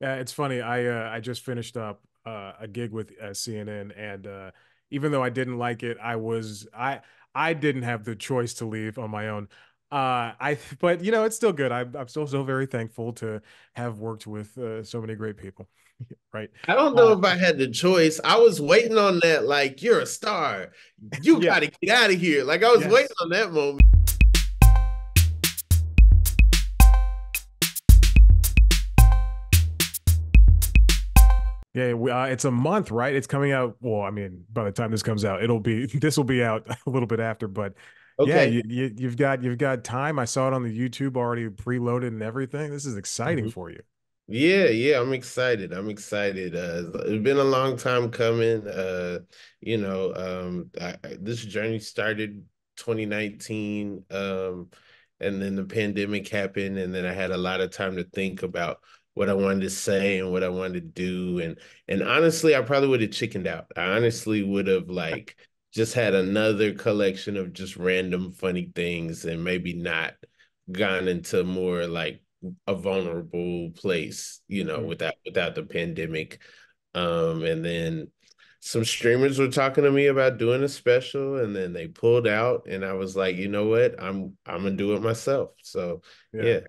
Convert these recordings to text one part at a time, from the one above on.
It's funny. I just finished up a gig with CNN, and even though I didn't like it, I didn't have the choice to leave on my own. I but it's still good. I'm still so very thankful to have worked with so many great people. Right. I don't know Uh, if I had the choice. I was waiting on that, like, you're a star. You yeah. got to get out of here. Like, I was waiting Yes. on that moment. Yeah, it's a month, right? It's coming out. Well, I mean, by the time this comes out, it'll be this will be out a little bit after. But yeah, Okay. you've got time. I saw it on the YouTube already preloaded and everything. This is exciting Mhm. for you. Yeah, yeah, I'm excited. I'm excited. It's been a long time coming. This journey started 2019, and then the pandemic happened, and then I had a lot of time to think about what I wanted to say and what I wanted to do, and honestly, I probably would have chickened out. I honestly would have like just had another collection of just random funny things, and maybe not gone into more like a vulnerable place, Mm. without the pandemic. And then some streamers were talking to me about doing a special, and then they pulled out, and I was like, you know what? I'm gonna do it myself. So Yeah. yeah.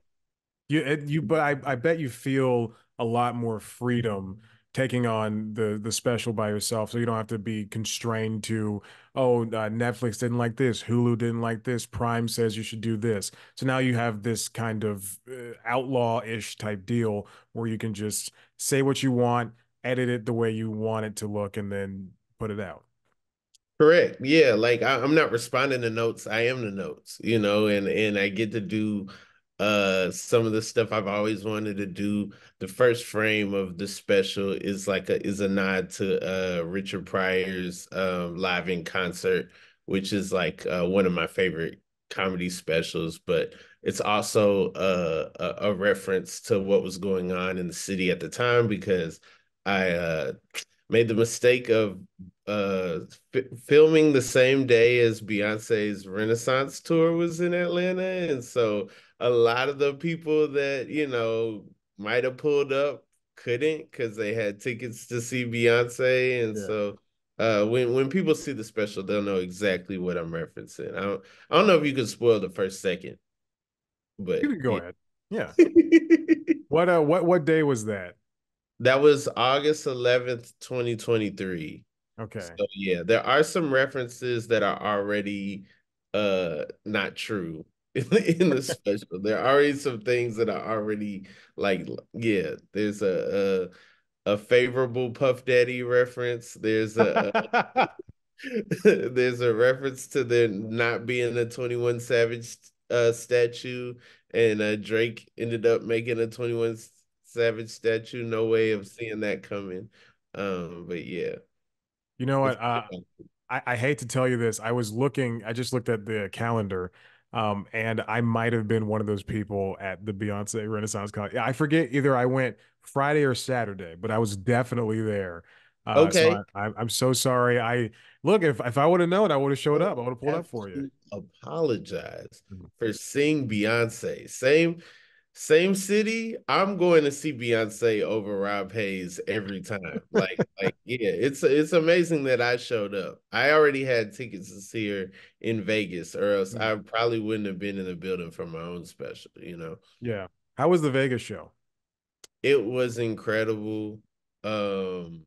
But I bet you feel a lot more freedom taking on the special by yourself, so you don't have to be constrained to, oh, Netflix didn't like this, Hulu didn't like this, Prime says you should do this. So now you have this kind of outlaw-ish type deal where you can just say what you want, edit it the way you want it to look, and then put it out. Correct. Yeah, like I'm not responding to notes. I am the notes, and I get to do some of the stuff I've always wanted to do. The first frame of the special is a nod to Richard Pryor's live in concert, which is like one of my favorite comedy specials, but it's also a reference to what was going on in the city at the time because I made the mistake of filming the same day as Beyonce's Renaissance tour was in Atlanta. And so a lot of the people that, might have pulled up couldn't because they had tickets to see Beyonce. And Yeah. so when people see the special, they'll know exactly what I'm referencing. I don't know if you could spoil the first second, You but can go yeah. ahead. Yeah. What day was that? That was August 11th, 2023. Okay. So yeah, there are some references that are already not true in the special. There are already some things that are already like, yeah, there's a favorable Puff Daddy reference. There's a reference to there not being a 21 Savage statue, and Drake ended up making a 21 Savage statue. No way of seeing that coming. But yeah, You know it's what? I hate to tell you this. I just looked at the calendar, and I might have been one of those people at the Beyonce Renaissance Con. Yeah, I forget either I went Friday or Saturday, but I was definitely there. So okay. I'm so sorry. Look, if I would have known, I would have showed Don't up. I would have pulled have up for you. to apologize Mhm. for seeing Beyonce. Same city. I'm going to see Beyonce over Rob Hayes every time. Yeah, it's amazing that I showed up. I already had tickets to see her in Vegas, or else Mm. I probably wouldn't have been in the building for my own special. Yeah. How was the Vegas show? It was incredible. Um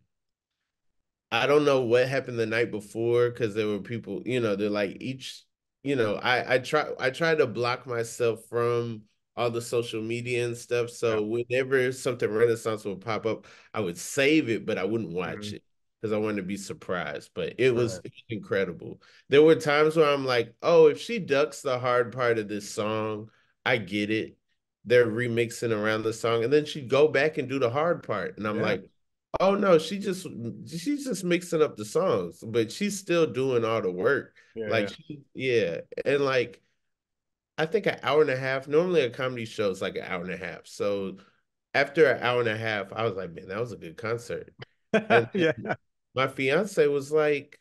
I don't know what happened the night before because there were people, they're like each, I try to block myself from all the social media and stuff. Yeah. So whenever something Renaissance would pop up, I would save it, but I wouldn't watch Mhm. it because I wanted to be surprised. But it was, Right. it was incredible. There were times where I'm like, oh, if she ducks the hard part of this song, I get it. They're remixing around the song, and then she'd go back and do the hard part. And I'm Yeah. like, oh no, she's just mixing up the songs, but she's still doing all the work. Yeah. Like Yeah. yeah. And like I think an hour and a half, normally a comedy show is like an hour and a half. So after an hour and a half, I was like, man, that was a good concert. And Yeah. my fiance was like,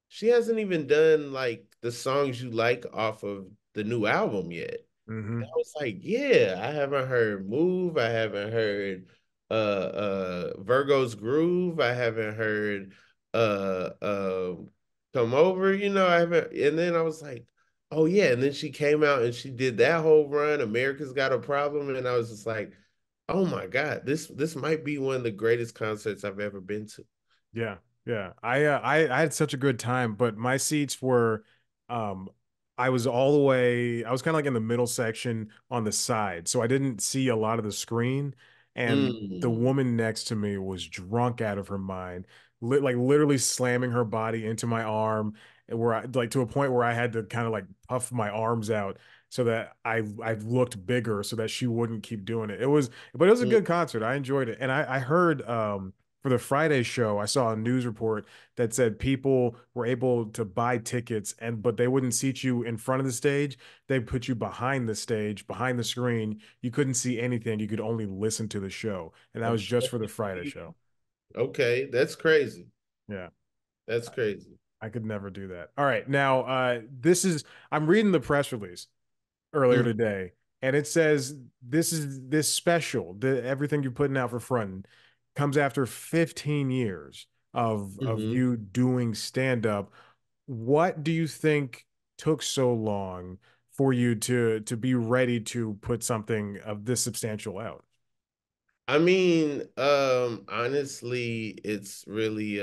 she hasn't even done like the songs you like off of the new album yet. I Hmm. was like, yeah, I haven't heard Move. I haven't heard Virgo's Groove. I haven't heard uh uh Come Over, I haven't, and then I was like, oh yeah, and then she came out and she did that whole run, America's Got a Problem, and I was just like, oh my God, this might be one of the greatest concerts I've ever been to. Yeah, yeah. I had such a good time, but my seats were um I was all the way I was kind of like in the middle section on the side. So I didn't see a lot of the screen, and the Mm, woman next to me was drunk out of her mind, like literally slamming her body into my arm, and where I like to a point where I had to kind of like puff my arms out so that I looked bigger so that she wouldn't keep doing it. But it was a mm. good concert. I enjoyed it. And I heard for the Friday show, I saw a news report that said people were able to buy tickets but they wouldn't seat you in front of the stage. They put you behind the stage, behind the screen. You couldn't see anything. You could only listen to the show. And that was just for the Friday show. Okay, that's crazy. Yeah. That's crazy. I could never do that. All right. Now, I'm reading the press release earlier Mm, today, and it says this special, everything you're putting out for Frontin comes after 15 years of mhm. you doing stand up. What do you think took so long for you to be ready to put something of this substantial out? I mean, honestly, it's really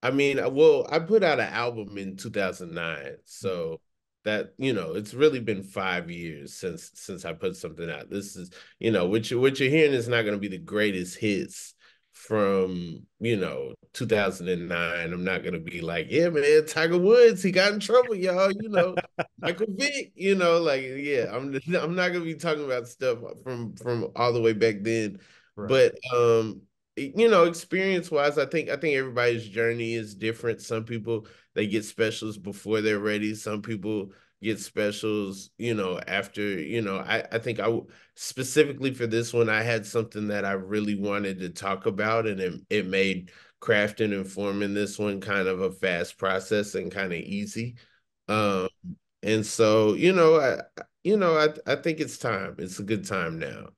well, I put out an album in 2009, so that, it's really been 5 years since I put something out. This is, what you're hearing is not going to be the greatest hits from, 2009. I'm not going to be like, yeah, man, Tiger Woods, he got in trouble, y'all, Michael Vick, like, yeah, I'm not going to be talking about stuff from all the way back then, Right. but experience wise, I think everybody's journey is different. Some people, they get specials before they're ready. Some people get specials, after, I think specifically for this one, I had something that I really wanted to talk about, and it made crafting and forming this one kind of a fast process and kind of easy. Um, and so, I think it's time. It's a good time now.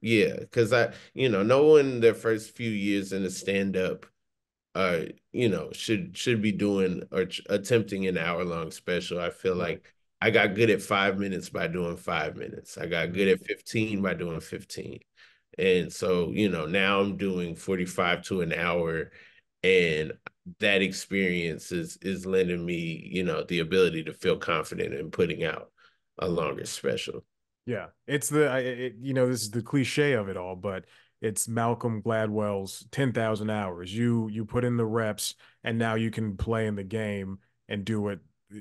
Yeah, because no one their first few years in a stand-up should be doing or attempting an hour-long special. I feel Right. like I got good at 5 minutes by doing 5 minutes. I got good at 15 by doing 15. And so, now I'm doing 45 to an hour, and that experience is lending me, the ability to feel confident in putting out a longer special. Yeah, it's this is the cliche of it all, but it's Malcolm Gladwell's 10,000 hours. You put in the reps, and now you can play in the game and do it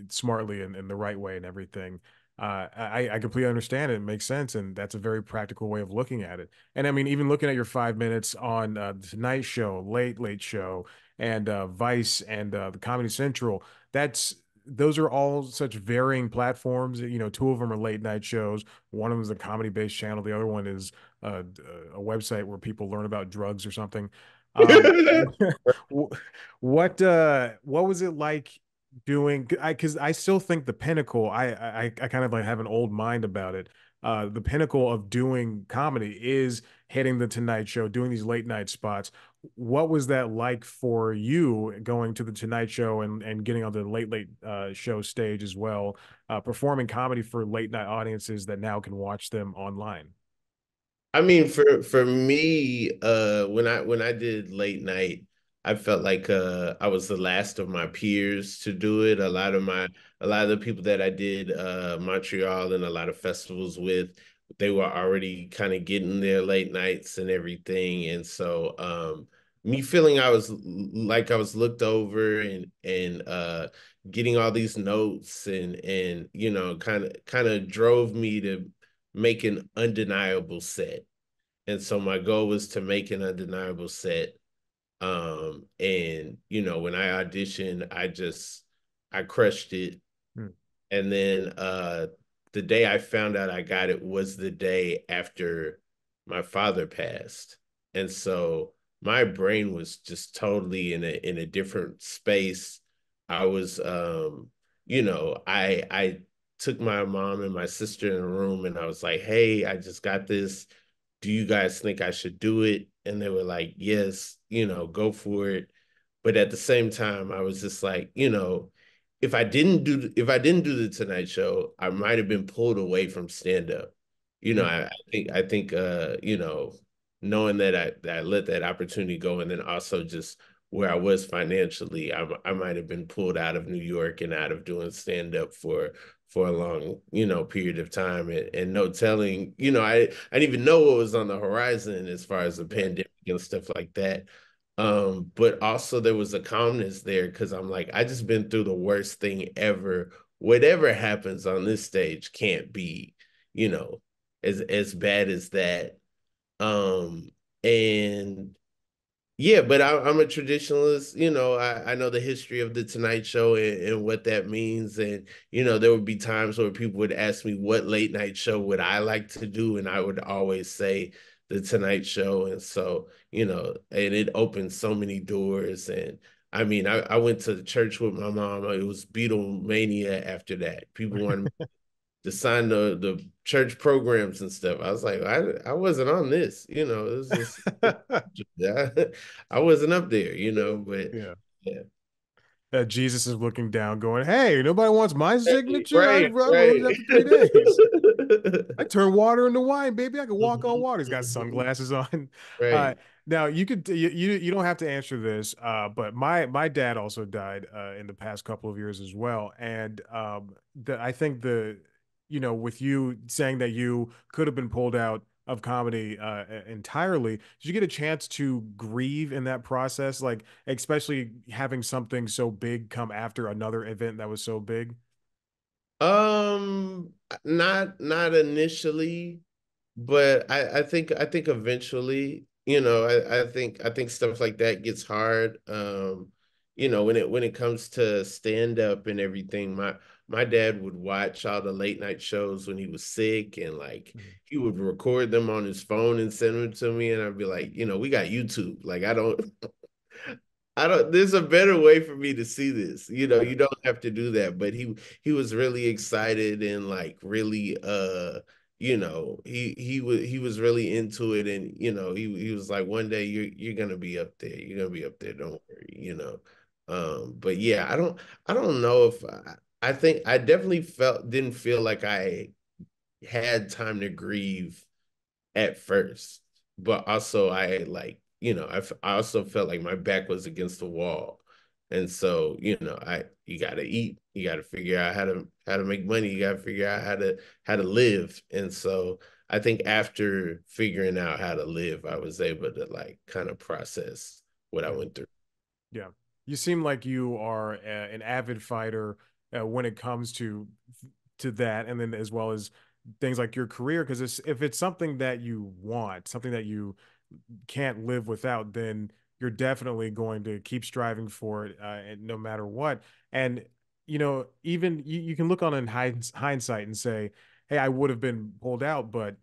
smartly and the right way and everything. I completely understand it. It makes sense, and that's a very practical way of looking at it. And I mean, even looking at your 5 minutes on the Tonight Show, Late Late Show, and Vice and the Comedy Central, that's those are all such varying platforms. Two of them are late night shows. One of them is a comedy based channel. The other one is a website where people learn about drugs or something. Um, what was it like doing? Because I still think the pinnacle. I kind of like have an old mind about it. The pinnacle of doing comedy is hitting the Tonight Show, doing these late night spots. What was that like for you going to the Tonight Show and getting on the late show stage as well, performing comedy for late night audiences that now can watch them online? I mean, for me, when I did late night, I felt like I was the last of my peers to do it. A lot of the people that I did Montreal and a lot of festivals with, they were already kind of getting their late nights and everything. And so me feeling like I was looked over, and getting all these notes, and kind of drove me to make an undeniable set. And so my goal was to make an undeniable set. And when I auditioned, I crushed it. Hmm. And then the day I found out I got it was the day after my father passed. And so my brain was just totally in a different space. I was I took my mom and my sister in a room, and I was like, "Hey, I just got this. do you guys think I should do it? And they were like, yes, go for it. But at the same time, I was just like, if I didn't do the Tonight Show, I might have been pulled away from stand up. Yeah. I think knowing that I let that opportunity go, and then also just where I was financially, I might have been pulled out of New York and out of doing stand up for a long, period of time, and no telling, I didn't even know what was on the horizon as far as the Yeah. pandemic and stuff like that. But also there was a calmness there because I'm like, I just been through the worst thing ever. Whatever happens on this stage can't be, you know, as bad as that. Um, and yeah, but I'm a traditionalist. I know the history of the Tonight Show and what that means. And, there would be times where people would ask me what late night show would I like to do, and I would always say the Tonight Show. And so, and it opened so many doors. And I mean, I went to church with my mom. It was Beatlemania after that. People wanted to sign the church programs and stuff. I was like, I wasn't on this, it was just yeah, I wasn't up there, but Yeah. yeah. Jesus is looking down, going, "Hey, nobody wants my signature. Right, I right. rose after 3 days. I turn water into wine, baby. I can walk on water." He's got sunglasses on. Uh, Right. now you don't have to answer this, but my dad also died in the past couple of years as well, and I think with you saying that you could have been pulled out of comedy entirely, did you get a chance to grieve in that process, like especially having something so big come after another event that was so big? Not initially, but I think eventually, I think stuff like that gets hard. When it comes to stand up and everything, my dad would watch all the late night shows when he was sick, and like he would record them on his phone and send them to me, and I'd be like, we got YouTube. Like I don't, there's a better way for me to see this. Yeah. You don't have to do that. But he was really excited and like really he was really into it, and he was like, one day you're gonna be up there. You're gonna be up there, don't worry. But yeah, I don't know if I think I definitely didn't feel like I had time to grieve at first, but also I like, I also felt like my back was against the wall. And so, you gotta eat, you gotta figure out how to make money, you gotta figure out how to live. And so I think after figuring out how to live, I was able to like kind of process what I Yeah. went through. Yeah. You seem like you are an avid fighter when it comes to that, and then as well as things like your career. Because if it's something that you want, something that you can't live without, then you're definitely going to keep striving for it, and no matter what. And even you can look on in hindsight and say, "Hey, I would have been pulled out, but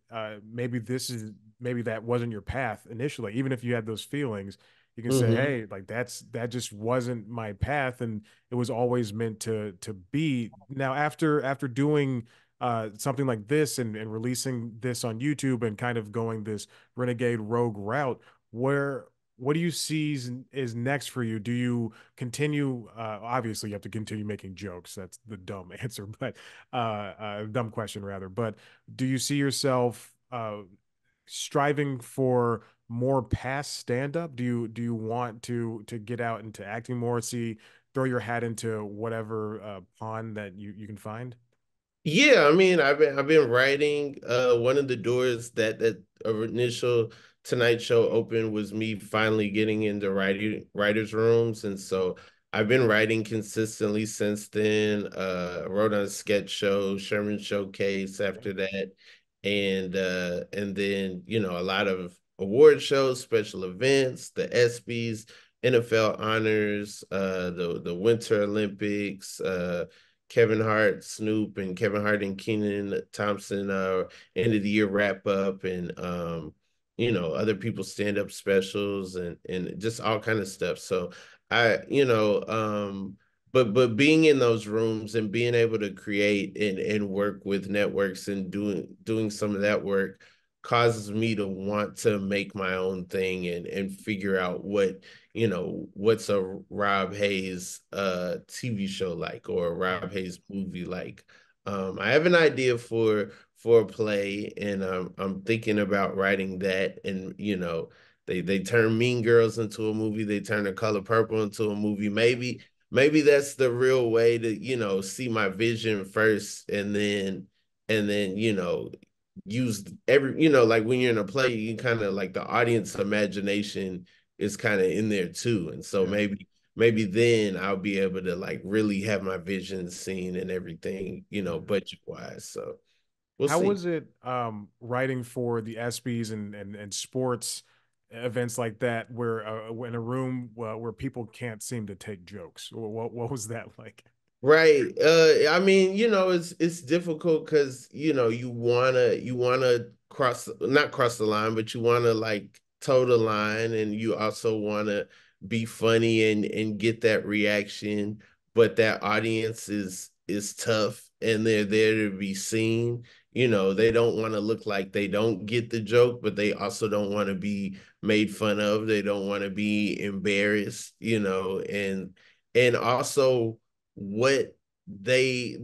maybe that wasn't your path initially." Even if you had those feelings, you can say, Hmm. "Hey, like that just wasn't my path, and it was always meant to be." Now, after doing something like this and releasing this on YouTube and kind of going this renegade rogue route, where what do you see is next for you? Do you continue? Obviously, you have to continue making jokes. That's the dumb answer, but dumb question rather. But do you see yourself striving for more past stand up? Do you want to get out into acting more? See, throw your hat into whatever pond that you can find. Yeah, I mean, I've been writing. One of the doors that initial Tonight Show opened was me finally getting into writers' rooms, and so I've been writing consistently since then. I wrote on a sketch show, Sherman Showcase after that, and then a lot of award shows, special events, the ESPYS, NFL honors, the Winter Olympics. Kevin Hart, Snoop, and Kevin Hart and Kenan Thompson end of the year wrap up, and other people's stand up specials, and just all kind of stuff. So I but being in those rooms and being able to create and work with networks and doing some of that work, causes me to want to make my own thing and figure out what, what's a Rob Hayes TV show like, or a Rob Mhm. Hayes movie like. I have an idea for a play, and I'm thinking about writing that. And they turn Mean Girls into a movie, they turn The Color Purple into a movie. Maybe that's the real way to, see my vision first, and then use every, like when you're in a play, you kind of like the audience imagination is kind of in there too. And so Yeah. maybe then I'll be able to like really have my vision seen and everything, Mhm. budget wise. So we'll How see. was it writing for the ESPYs and sports events like that, where in a room where people can't seem to take jokes? What was that like? Right. I mean, it's difficult because, you wanna not cross the line, but you wanna like toe the line, and you also wanna be funny and get that reaction, but that audience is tough, and they're there to be seen. They don't want to look like they don't get the joke, but they also don't want to be made fun of. They don't want to be embarrassed, and also what they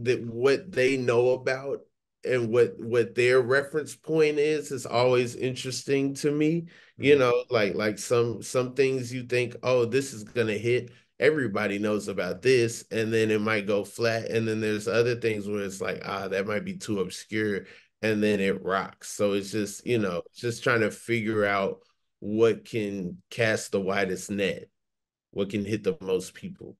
know about, and what their reference point is always interesting to me. Mhm. Like some things you think, oh, this is gonna hit, everybody knows about this, and then it might go flat, and then there's other things where it's like, that might be too obscure, and then it rocks. So it's just, Yeah. just trying to figure out what can cast the widest net, what can hit the most people.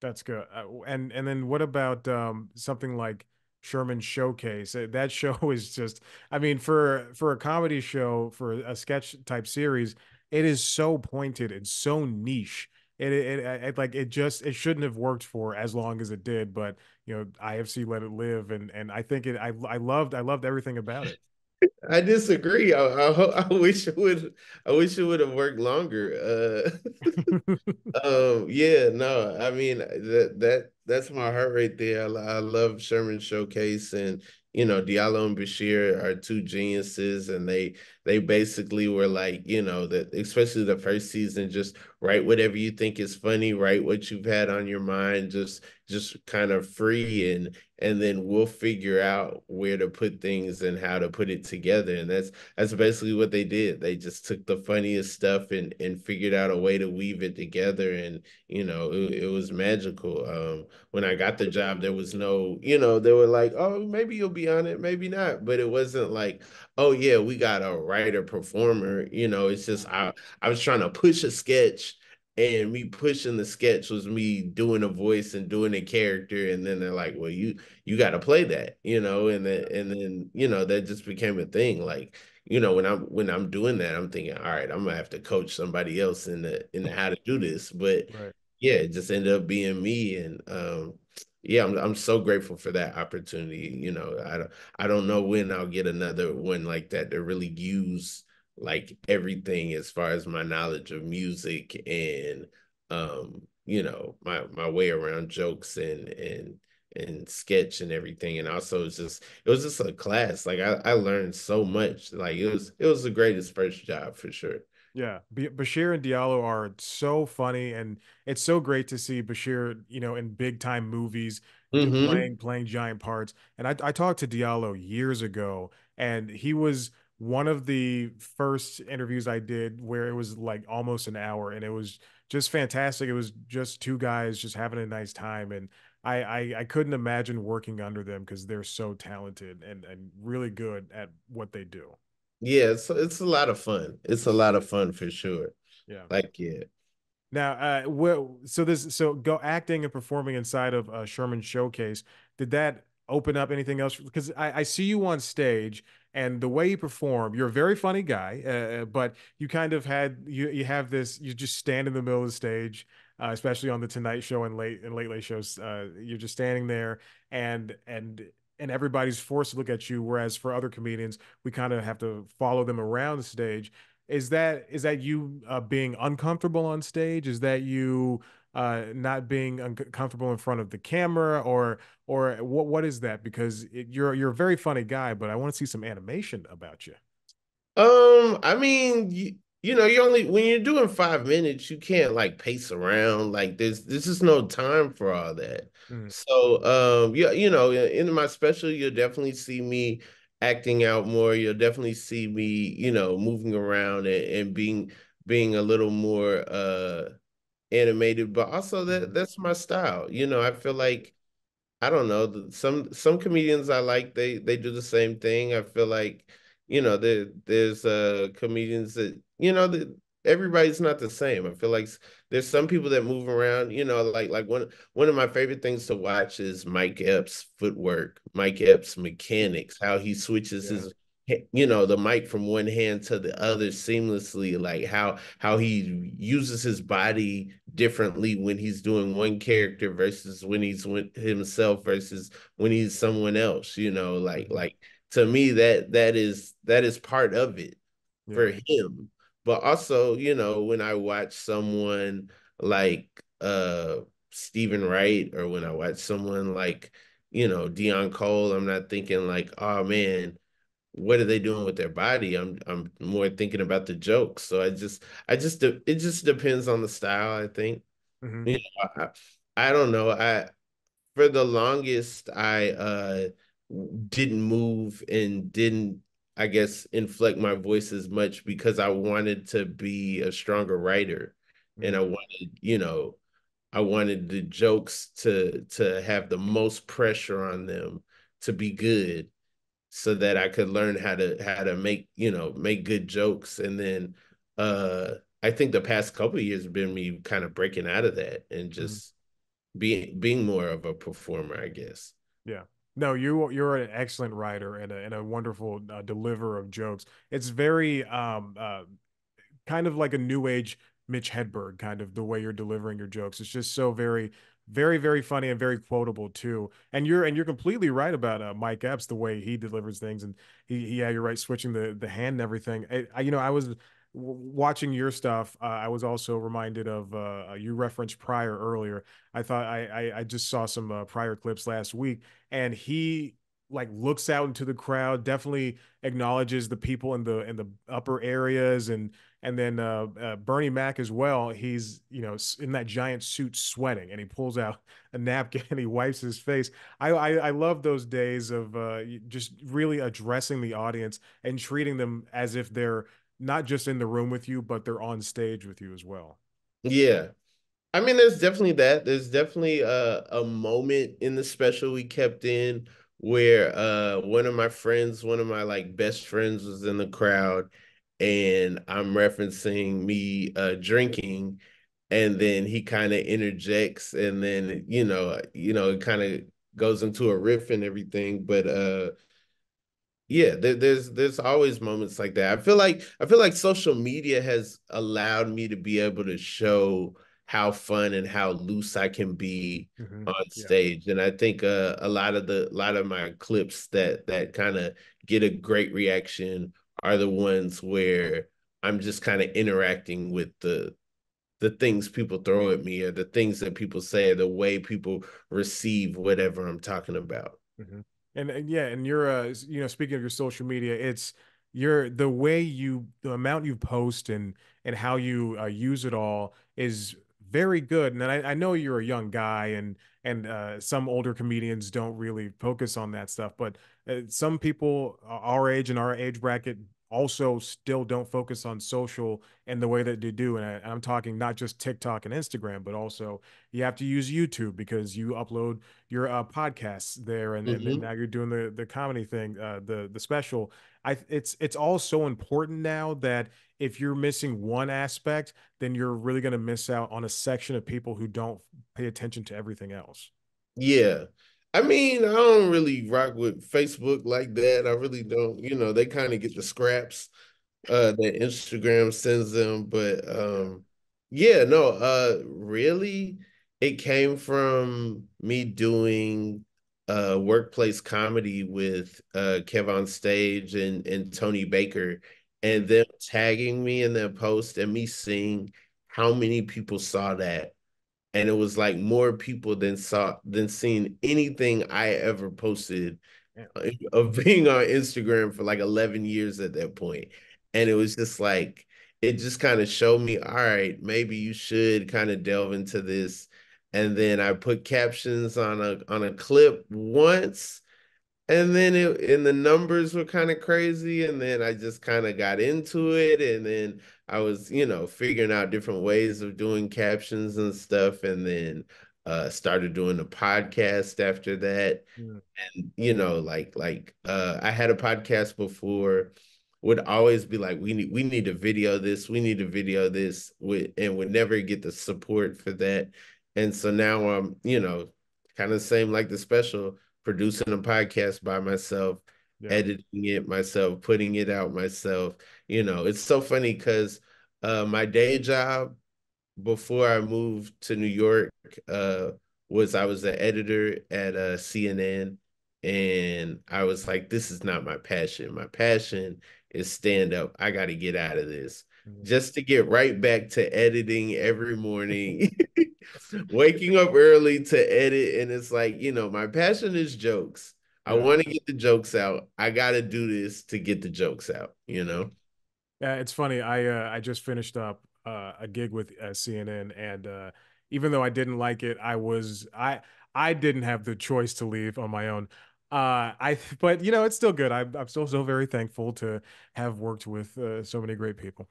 That's good. And then what about something like Sherman Showcase? That show is just, I mean, for a comedy show, for a sketch type series, it is so pointed and so niche. Like it shouldn't have worked for as long as it did, but IFC let it live, and I think I loved everything about it. I disagree. I wish it would have worked longer. Yeah, no, I mean that's my heart right there. I love Sherman Showcase, and Diallo and Bashir are two geniuses, and they basically were like, that especially the first season, just write whatever you think is funny, write what you've had on your mind, just kind of free, and then we'll figure out where to put things and how to put it together. And that's basically what they did. They just took the funniest stuff and figured out a way to weave it together. And it was magical. When I got the job, there was no, they were like, oh, maybe you'll be on it, maybe not. But it wasn't like, oh yeah, we got a writer performer. It's just I was trying to push a sketch, and me pushing the sketch was me doing a voice and doing a character. And then they're like, well, you got to play that, and then that just became a thing. Like, when I'm doing that, I'm thinking, all right, I'm gonna have to coach somebody else in the how to do this. But Right. yeah, it just ended up being me. And yeah, I'm so grateful for that opportunity. I don't know when I'll get another one like that to really use like everything as far as my knowledge of music, and my way around jokes and sketch and everything. And also it was just a class. Like I learned so much. Like it was the greatest first job for sure. Yeah, Bashir and Diallo are so funny, and it's so great to see Bashir, in big time movies, Hmm. playing giant parts. And I talked to Diallo years ago, and he was one of the first interviews I did where it was like almost an hour, and it was just fantastic. It was just two guys just having a nice time, and I couldn't imagine working under them because they're so talented and really good at what they do. Yeah, it's a lot of fun. It's a lot of fun for sure. Yeah. Like, yeah. Now, so go acting and performing inside of Sherman Showcase. Did that open up anything else? Because I see you on stage, and the way you perform, you're a very funny guy, but you kind of you have this. You just stand in the middle of the stage, especially on the Tonight Show and late late shows. You're just standing there, and everybody's forced to look at you. Whereas for other comedians, we kind of have to follow them around the stage. Is that you being uncomfortable on stage? Is that you not being comfortable in front of the camera, or what is that? Because you're a very funny guy, but I want to see some animation about you. I mean, you know, you only when you're doing 5 minutes, you can't like pace around. Like there's just no time for all that. Mm, So, yeah, you know, in my special, you'll definitely see me acting out more. You'll definitely see me, you know, moving around and being a little more animated, but also mhm, that's my style. You know, I feel like I don't know. Some comedians I like they do the same thing. I feel like, you know, there's comedians that, you know, that everybody's not the same. I feel like there's some people that move around, you know, like one of my favorite things to watch is Mike Epps' footwork, Mike Epps' mechanics, how he switches yeah. his you know the mic from one hand to the other seamlessly, like how he uses his body differently when he's doing one character versus when he's with himself versus when he's someone else, you know, Mhm, like to me that is part of it yeah. for him. But also, you know, when I watch someone like Stephen Wright, or when I watch someone like, you know, Dion Cole, I'm not thinking like, oh man, what are they doing with their body? I'm more thinking about the jokes. So it just depends on the style, I think. Mhm, You know, I don't know. I For the longest I didn't move and didn't, I guess, inflect my voice as much because I wanted to be a stronger writer. And mhm, I wanted, you know, I wanted the jokes to have the most pressure on them to be good so that I could learn how to make, you know, make good jokes. And then I think the past couple of years have been me kind of breaking out of that and mhm. just being more of a performer, I guess. Yeah. No, you're an excellent writer and a wonderful deliverer of jokes. It's very kind of like a new age Mitch Hedberg, kind of the way you're delivering your jokes. It's just so very funny and very quotable too. And you're completely right about Mike Epps, the way he delivers things. And yeah, you're right, switching the hand and everything. I was watching your stuff. I was also reminded of you referenced Pryor earlier. I thought I just saw some Pryor clips last week, and he like looks out into the crowd, definitely acknowledges the people in the upper areas, and then Bernie Mac as well. He's in that giant suit sweating, and he pulls out a napkin and he wipes his face. I love those days of just really addressing the audience and treating them as if they're not just in the room with you, but they're on stage with you as well. Yeah. I mean, there's definitely that. There's definitely a moment in the special we kept in where one of my friends, one of my like best friends was in the crowd, and I'm referencing me drinking, and then he kind of interjects, and then it kind of goes into a riff and everything. But yeah, there's always moments like that. I feel like social media has allowed me to be able to show how fun and how loose I can be Hmm. on Yeah. stage. And I think a lot of my clips that kind of get a great reaction are the ones where I'm just kind of interacting with the things people throw at me, or the things that people say, or the way people receive whatever I'm talking about. Hmm. And yeah, and you're speaking of your social media, it's your the way the amount you post and how you use it all is very good. And I know you're a young guy, and some older comedians don't really focus on that stuff, but some people our age and our age bracket also still don't focus on social in the way that they do. And I'm talking not just TikTok and Instagram, but also you have to use YouTube because you upload your podcasts there, and then Mhm. now you're doing the comedy thing, the special. It's all so important now that if you're missing one aspect, then you're really going to miss out on a section of people who don't pay attention to everything else. Yeah. I mean, I don't really rock with Facebook like that. I really don't. You know, they kind of get the scraps that Instagram sends them. But Yeah. yeah, no, really, it came from me doing workplace comedy with Kev on Stage and Tony Baker, and Mm, them tagging me in their post and me seeing how many people saw that, and it was like more people than seeing anything I ever posted yeah. of being on Instagram for like 11 years at that point. And it was just like it just kind of showed me, all right, maybe you should kind of delve into this. And then I put captions on a clip once, and then the numbers were kind of crazy, and then I just kind of got into it, and then I was, figuring out different ways of doing captions and stuff, and then started doing a podcast after that. Mm. And I had a podcast before, would always be like, we need to video this, we need to video this, and would never get the support for that. And so now I'm, kind of same like the special, producing a podcast by myself, Yeah. editing it myself, putting it out myself. It's so funny because my day job before I moved to New York, uh, I was an editor at CNN, and I was like, this is not my passion. My passion is stand up. I got to get out of this. Mhm. Just to get right back to editing every morning, waking up early to edit. And it's like, my passion is jokes. I Yeah. want to get the jokes out. I got to do this to get the jokes out. Yeah, it's funny. I just finished up a gig with CNN, and even though I didn't like it, I didn't have the choice to leave on my own. I but it's still good. I'm still so very thankful to have worked with so many great people.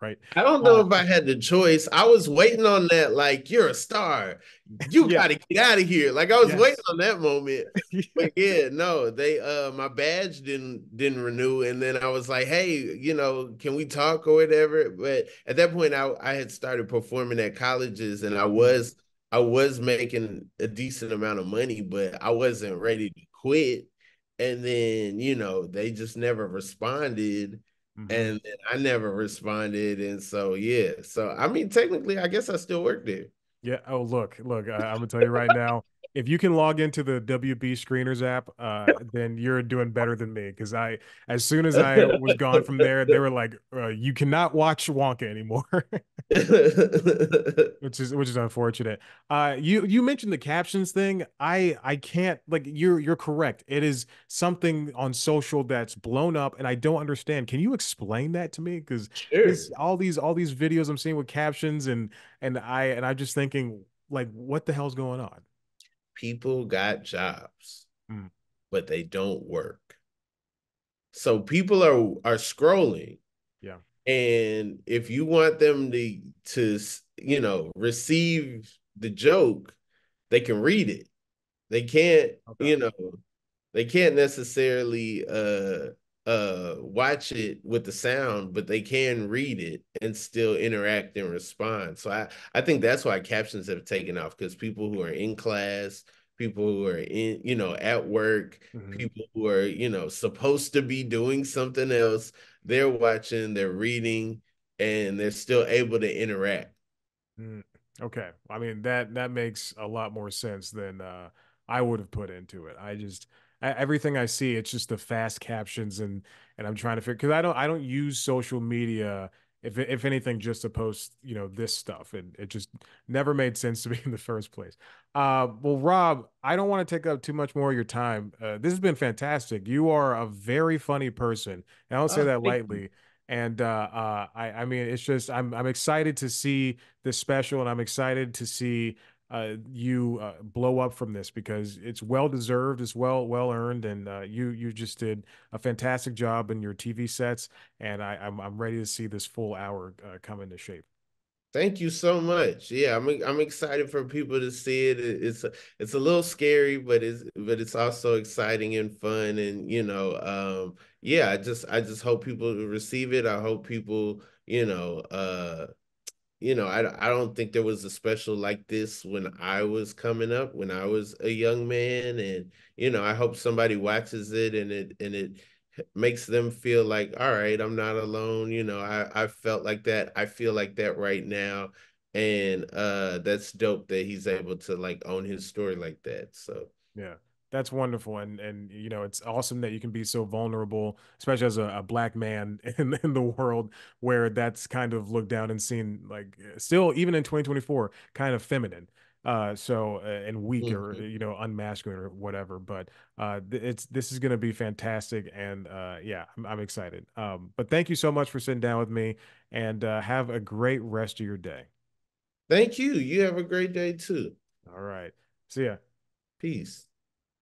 Right. I don't know Uh, if I had the choice. I was waiting on that, like, you're a star. You yeah. gotta get out of here. Like I was waiting Yes. on that moment. But yeah, no, they my badge didn't renew. And then I was like, hey, can we talk or whatever? But at that point I had started performing at colleges, and I Mm, was I was making a decent amount of money, but I wasn't ready to quit. And then, they just never responded, mhm. and then I never responded. And so, yeah. So, I mean, technically, I guess I still work there. Yeah. Oh, look. I'm gonna tell you right now. If you can log into the WB Screeners app, then you're doing better than me. Because as soon as I was gone from there, they were like, "You cannot watch Wonka anymore," which is unfortunate. You mentioned the captions thing. I can't like you're correct. It is something on social that's blown up, and I don't understand. Can you explain that to me? Because this Sure. all these videos I'm seeing with captions and I'm just thinking, like, what the hell's going on? People got jobs, Mm, but they don't work. So people are scrolling, yeah. and if you want them to receive the joke, they can read it. They can't, Okay. you know, they can't necessarily watch it with the sound, but they can read it and still interact and respond. So I think that's why captions have taken off, because people who are in class, people who are in, at work, Mhm. people who are, supposed to be doing something else, they're watching, they're reading, and they're still able to interact. Mm, okay. I mean that makes a lot more sense than I would have put into it. Everything I see, it's just the fast captions and I'm trying to figure because I don't use social media if anything just to post this stuff and it just never made sense to me in the first place. Well, Rob, I don't want to take up too much more of your time. This has been fantastic. You are a very funny person. And I don't say Oh, that thank you. lightly. And I mean, it's just I'm excited to see this special, and I'm excited to see you blow up from this because it's well deserved, it's well earned, and you just did a fantastic job in your TV sets, and I'm ready to see this full hour come into shape. Thank you so much. Yeah, I'm excited for people to see it. It's a little scary, but it's also exciting and fun. And yeah, I just hope people receive it. I hope people, I don't think there was a special like this when I was coming up, when I was a young man. And, I hope somebody watches it, and it makes them feel like, all right, I'm not alone. I felt like that. I feel like that right now. And that's dope that he's able to like own his story like that. So Yeah, that's wonderful, and it's awesome that you can be so vulnerable, especially as a black man in the world where that's kind of looked down and seen like still even in 2024 kind of feminine. and weak or Mhm. unmasculine or whatever. But it's this is going to be fantastic, and yeah, I'm excited. But thank you so much for sitting down with me, and have a great rest of your day. Thank you. You have a great day too. All right, see ya. Peace.